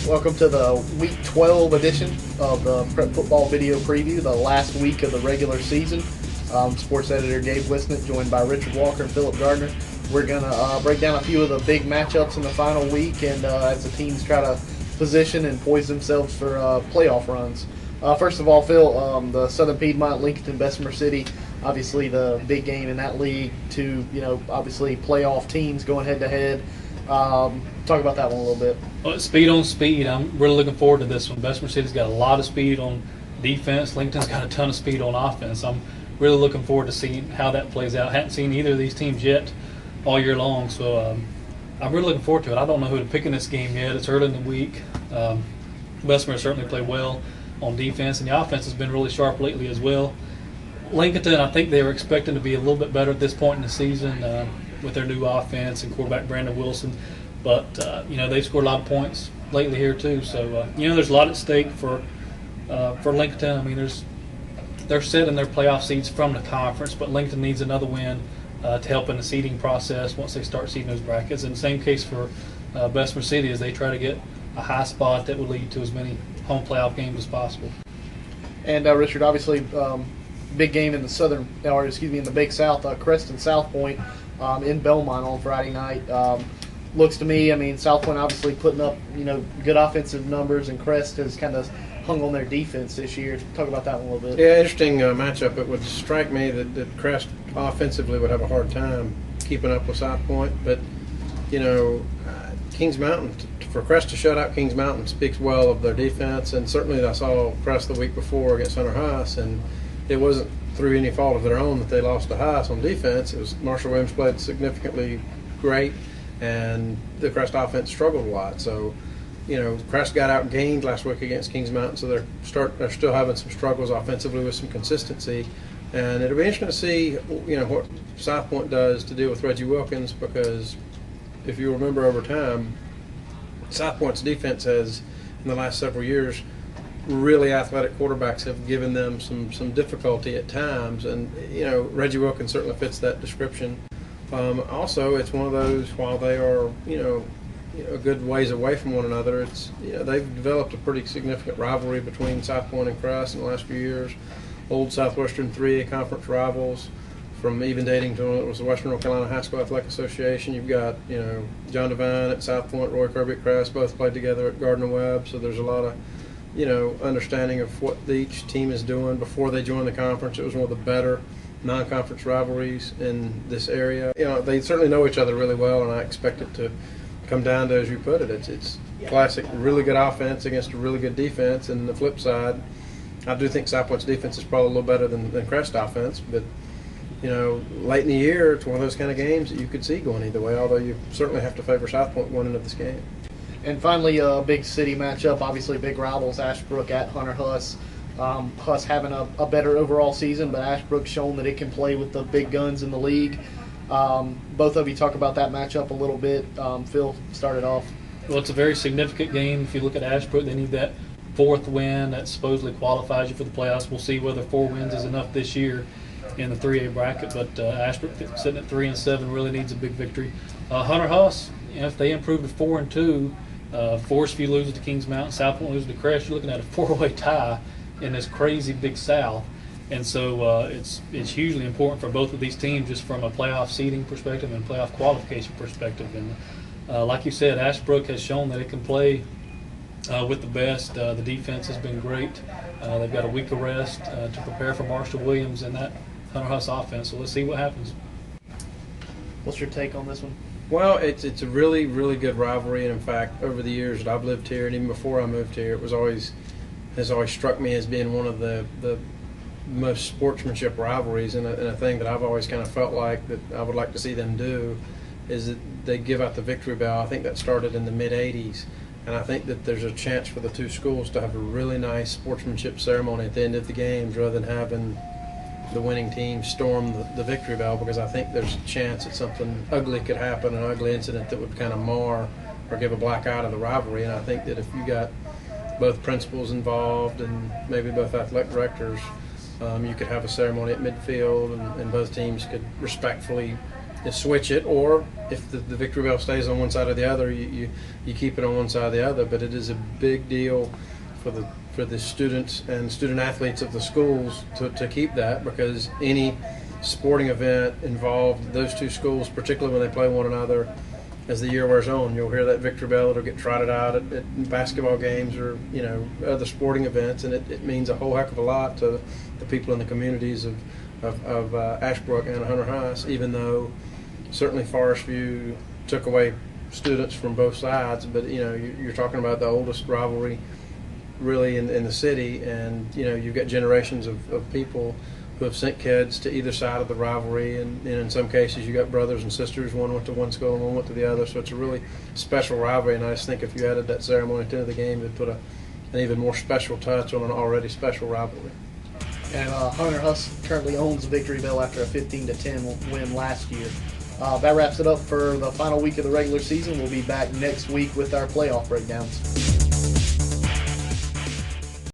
Welcome to the Week 12 edition of the Prep Football Video Preview, the last week of the regular season. Sports editor Gabe Wisnett, joined by Richard Walker and Philip Gardner. We're going to break down a few of the big matchups in the final week, and as the teams try to position and poise themselves for playoff runs. First of all, Phil, the Southern Piedmont, Lincoln, Bessemer City, obviously the big game in that league. Two, obviously playoff teams going head-to-head. Talk about that one a little bit. Well, speed on speed. I'm really looking forward to this one. Bessemer City's got a lot of speed on defense. Lincoln's got a ton of speed on offense. I'm really looking forward to seeing how that plays out. Haven't seen either of these teams yet all year long, so I'm really looking forward to it. I don't know who to pick in this game yet. It's early in the week. Bessemer certainly played well on defense, and the offense has been really sharp lately as well. Lincoln, I think they were expecting to be a little bit better at this point in the season with their new offense and quarterback Brandon Wilson. But, they've scored a lot of points lately here too. So, there's a lot at stake for Lincoln. I mean, they're set in their playoff seeds from the conference, but Lincoln needs another win to help in the seeding process once they start seeding those brackets. And the same case for Bessemer City as they try to get a high spot that would lead to as many home playoff games as possible. And Richard, obviously, big game in the the Big South, Crest and South Point in Belmont on Friday night. Looks to me, South Point obviously putting up, good offensive numbers, and Crest has kind of hung on their defense this year. Talk about that one a little bit. Yeah, interesting matchup. It would strike me that Crest offensively would have a hard time keeping up with South Point, but Kings Mountain, for Crest to shut out Kings Mountain speaks well of their defense, and certainly I saw Crest the week before against Hunter Haas, and it wasn't through any fault of their own that they lost to Haas on defense. It was Marshall Williams played significantly great, and the Crest offense struggled a lot. So, Crest got outgained last week against Kings Mountain, so they're still having some struggles offensively with some consistency. And it'll be interesting to see, what South Point does to deal with Reggie Wilkins, because if you remember over time, South Point's defense has, in the last several years, really athletic quarterbacks have given them some difficulty at times, and Reggie Wilkins certainly fits that description. Also, it's one of those, while they are a good ways away from one another, it's they've developed a pretty significant rivalry between South Point and Crest in the last few years. Old Southwestern 3A conference rivals, from even dating to when it was the Western North Carolina High School Athletic Association. You've got John Devine at South Point, Roy Kirby at Crest, both played together at Gardner Webb, so there's a lot of understanding of what each team is doing. Before they joined the conference, it was one of the better non-conference rivalries in this area. They certainly know each other really well, and I expect it to come down to, as you put it, it's classic really good offense against a really good defense. And the flip side, I do think South Point's defense is probably a little better than Crest offense, but late in the year, it's one of those kind of games that you could see going either way, although you certainly have to favor South Point going into this game. And finally, a big city matchup, obviously big rivals, Ashbrook at Hunter Huss. Huss having a better overall season, but Ashbrook's shown that it can play with the big guns in the league. Both of you talk about that matchup a little bit. Phil, started off. Well, it's a very significant game. If you look at Ashbrook, they need that fourth win that supposedly qualifies you for the playoffs. We'll see whether 4 wins is enough this year in the 3A bracket, but Ashbrook sitting at 3-7 really needs a big victory. Hunter Huss, if they improve to 4-2, Forest View loses to Kings Mountain, South Point loses to Crest, you're looking at a 4-way tie in this crazy Big South. And so it's hugely important for both of these teams, just from a playoff seeding perspective and playoff qualification perspective. And like you said, Ashbrook has shown that it can play with the best. The defense has been great. They've got a week of rest to prepare for Marshall Williams and that Hunter Huss offense. So let's see what happens. What's your take on this one? Well, it's a really, really good rivalry, and in fact, over the years that I've lived here, and even before I moved here, it has always struck me as being one of the most sportsmanship rivalries, and a thing that I've always kind of felt like that I would like to see them do is that they give out the victory bell. I think that started in the mid-'80s, and I think that there's a chance for the two schools to have a really nice sportsmanship ceremony at the end of the games rather than having the winning team storm the victory bell, because I think there's a chance that something ugly could happen, an ugly incident that would kind of mar or give a black eye to the rivalry. And I think that if you got both principals involved and maybe both athletic directors, you could have a ceremony at midfield, and both teams could respectfully, switch it, or if the victory bell stays on one side or the other, you keep it on one side or the other. But it is a big deal for the students and student athletes of the schools to keep that, because any sporting event involved those two schools, particularly when they play one another, as the year wears on, you'll hear that victory bell. It'll get trotted out at basketball games or other sporting events, and it means a whole heck of a lot to the people in the communities of Ashbrook and Hunter Heights. Even though certainly Forest View took away students from both sides, but you're talking about the oldest rivalry really in the city, and you've got generations of people who have sent kids to either side of the rivalry, and in some cases you got brothers and sisters, one went to one school and one went to the other, so it's a really special rivalry. And I just think if you added that ceremony to the game, it'd put an even more special touch on an already special rivalry. And Hunter Huss currently owns the victory bell after a 15-10 win last year. That wraps it up for the final week of the regular season. We'll be back next week with our playoff breakdowns.